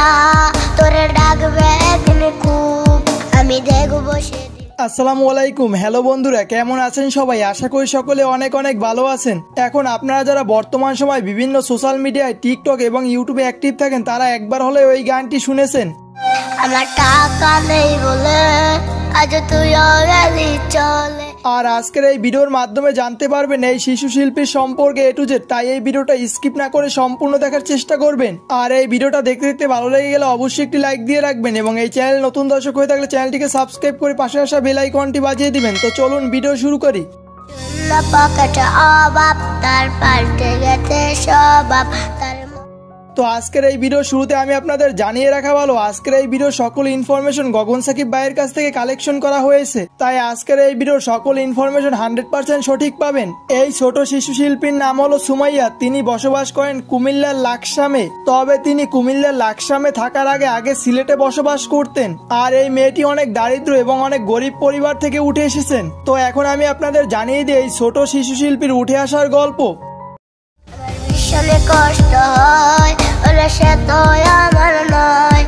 না তোরে ডাকবে একদিন খুব আমি দেখবো সেদিন। আসসালামু আলাইকুম। হ্যালো বন্ধুরা, কেমন আছেন সবাই? আশা করি সকলে অনেক অনেক ভালো আছেন। এখন আপনারা যারা বর্তমান সময় বিভিন্ন সোশ্যাল মিডিয়ায় টিকটক এবং ইউটিউবে অ্যাক্টিভ থাকেন তারা একবার হলে ওই গানটি শুনেছেন। আমার টাকা নেই বলে আজ তুই গেলি চলে। আর আজকের এই ভিডিওর মাধ্যমে জানতে পারবেন এই শিশু শিল্পীর সম্পর্কে A to Z, তাই এই ভিডিওটা স্কিপ না করে সম্পূর্ণ দেখার চেষ্টা করবেন। আর এই ভিডিওটা দেখতে দেখতে ভালো লেগে গেলে অবশ্যই একটি লাইক দিয়ে রাখবেন এবং এই চ্যানেল নতুন দর্শক হয়ে থাকলে চ্যানেলটিকে সাবস্ক্রাইব করে পাশে আসা বেল আইকনটি বাজিয়ে দিবেন। তো চলুন ভিডিও শুরু করি। পকেটে অভাব তার পাল্টে গেছে স্বভাব তার। তো আজকের এই ভিডিও শুরুতে আমি আপনাদের জানিয়ে রাখা ভালো, আজকের এই ভিডিও সকল ইনফরমেশন গগন সাকিব ভাইয়ের কাছ থেকে কালেকশন করা হয়েছে, তাই আজকের এই ভিডিওর সকল ইনফরমেশন 100% সঠিক পাবেন। এই ছোট শিশু শিল্পীর নাম হলো সুমাইয়া। তিনি বসবাস করেন কুমিল্লার লাকসামে। তবে তিনি কুমিল্লার লাকসামে থাকার আগে সিলেটে বসবাস করতেন। আর এই মেয়েটি অনেক দারিদ্র এবং অনেক গরিব পরিবার থেকে উঠে এসেছেন। তো এখন আমি আপনাদের জানিয়ে দিই এই ছোট শিশু শিল্পীর উঠে আসার গল্প। কষ্ট হয় ওরে সে তো আমার নয়।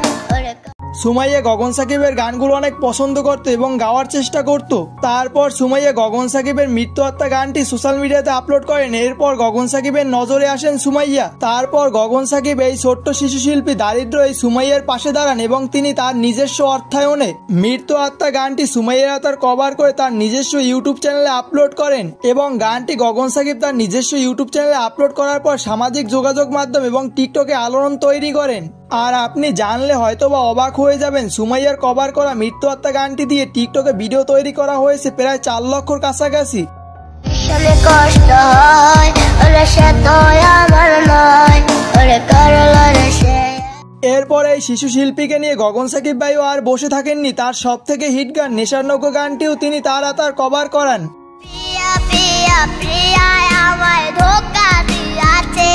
সুমাইয়া গগন সাকিবের গানগুলো অনেক পছন্দ করত এবং গাওয়ার চেষ্টা করত। তারপর সুমাইয়া গগন সাকিবের মৃত্যু হত্যা গানটি সোশ্যাল মিডিয়াতে আপলোড করেন। এরপর গগন সাকিবের নজরে আসেন সুমাইয়া। তারপর গগন সাকিব এই ছোট্ট শিশু শিল্পী দারিদ্র এই সুমাইয়ার পাশে দাঁড়ান এবং তিনি তার নিজস্ব অর্থায়নে মৃত্যু হত্যা গানটি সুমাইয়া তার কভার করে তার নিজস্ব ইউটিউব চ্যানেলে আপলোড করেন এবং গানটি গগন সাকিব তার নিজস্ব ইউটিউব চ্যানেলে আপলোড করার পর সামাজিক যোগাযোগ মাধ্যম এবং টিকটকে আলোড়ন তৈরি করেন। আর আপনি জানলে হয়তোবা অবাক হয়ে যাবেন, সুমাইয়ার কভার করা মৃত্যু হত্যা গানটি দিয়ে টিকটকে ভিডিও তৈরি করা হয়েছে প্রায় 4 লক্ষর কাছাকাছি। কষ্ট হয় ওরে সে তো আমার নয় ওরে করলো রে সে। এরপর এই শিশু শিল্পীকে নিয়ে গগন সাকিব ভাইও আর বসে থাকেননি। তার সব থেকে হিট গান নেশার নৌকো গানটিও তিনি তার কভার করান। প্রিয়া প্রিয়া প্রিয়া আমায় ধোঁকা দিয়াছে।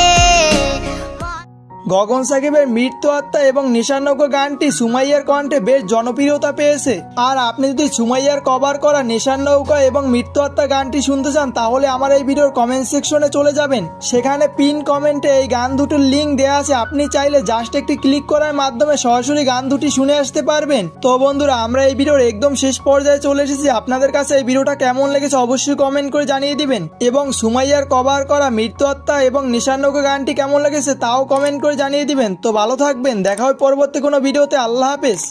গগন সাকিবের মৃত্যু হত্যা এবং নেশার নৌকো গানটি সুমাইয়ার কণ্ঠে বেশ জনপ্রিয়তা পেয়েছে। আর আপনি যদি সুমাইয়ার কভার করা নেশার নৌকা এবং মৃত্যু হত্যা গানটি শুনতে চান তাহলে আমার এই ভিডিওর কমেন্ট সেকশনে চলে যাবেন। সেখানে পিন কমেন্টে এই গান দুটোর লিঙ্ক দেওয়া আছে। আপনি চাইলে জাস্ট একটি ক্লিক করার মাধ্যমে সরাসরি গান দুটি শুনে আসতে পারবেন। তো বন্ধুরা, আমরা এই ভিডিওর একদম শেষ পর্যায়ে চলে এসেছি। আপনাদের কাছে এই ভিডিওটা কেমন লেগেছে অবশ্যই কমেন্ট করে জানিয়ে দিবেন এবং সুমাইয়ার কভার করা মৃত্যু হত্যা এবং নেশার নৌকো গানটি কেমন লেগেছে তাও কমেন্ট করে জানিয়ে দিবেন। তো ভালো থাকবেন, দেখা হয় পরবর্তী কোনো ভিডিওতে। আল্লাহ হাফেজ।